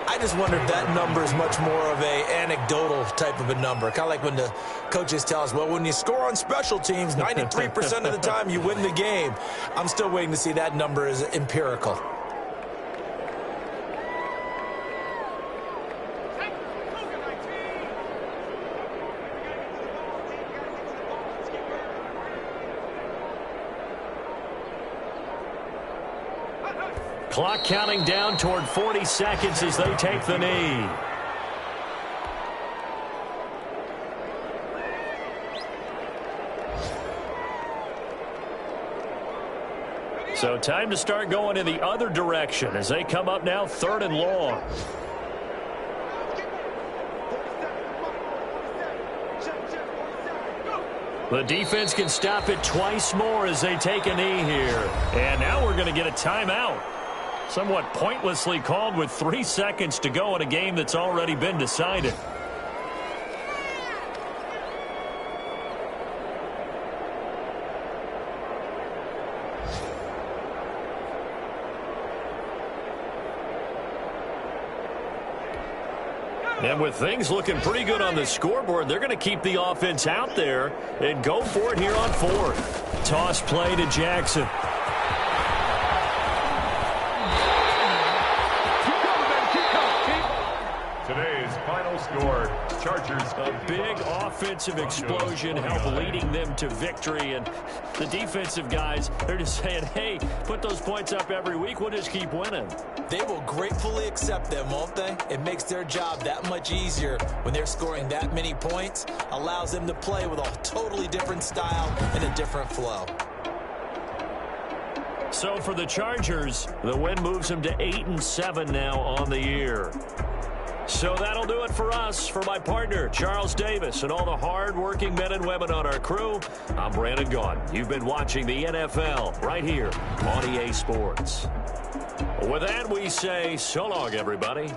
I just wonder if that number is much more of a anecdotal type of a number. Kind of like when the coaches tell us, well, when you score on special teams, 93% of the time you win the game. I'm still waiting to see that number is empirical. Clock counting down toward 40 seconds as they take the knee. So time to start going in the other direction as they come up now 3rd and long. The defense can stop it twice more as they take a knee here. And now we're going to get a timeout. Somewhat pointlessly called with 3 seconds to go in a game that's already been decided. And with things looking pretty good on the scoreboard, they're going to keep the offense out there and go for it here on 4th. Toss play to Jackson. Today's final score, Chargers. A big offensive explosion helped leading them to victory. And the defensive guys, they're just saying, hey, put those points up every week. We'll just keep winning. They will gratefully accept them, won't they? It makes their job that much easier when they're scoring that many points. Allows them to play with a totally different style and a different flow. So for the Chargers, the win moves them to 8-7 now on the year. So that'll do it for us. For my partner, Charles Davis, and all the hard-working men and women on our crew, I'm Brandon Gaudin. You've been watching the NFL right here on EA Sports. With that, we say so long, everybody.